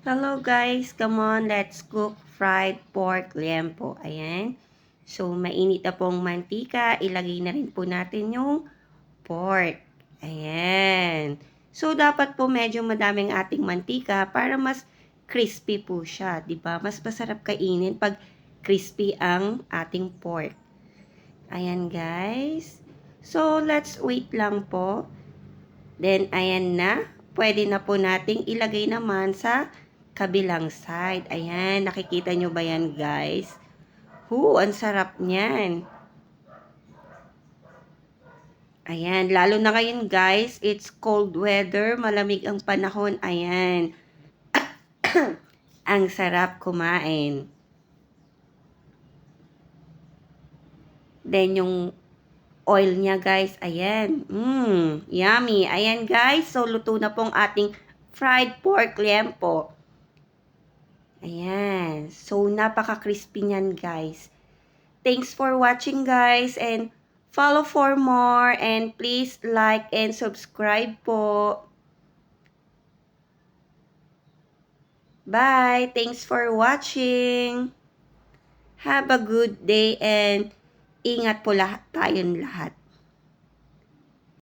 Hello guys, come on, let's cook fried pork liempo. Ayan. So, mainit na pong mantika. Ilagay na rin po natin yung pork. Ayan. So, dapat po medyo madaming ating mantika para mas crispy po siya. Diba? Mas masarap kainin pag crispy ang ating pork. Ayan guys. So, let's wait lang po. Then, ayan na. Pwede na po nating ilagay naman sa kabilang side. Ayan, nakikita nyo ba yan guys? Ang sarap niyan. Ayan, lalo na ngayon guys, it's cold weather, malamig ang panahon. Ayan, ang sarap kumain. Then yung oil niya guys, ayan. Yummy. Ayan guys, so luto na pong ating fried pork liempo. Ayan. So, napaka-crispy niyan, guys. Thanks for watching, guys. And follow for more. And please like and subscribe po. Bye. Thanks for watching. Have a good day and ingat po lahat tayong lahat.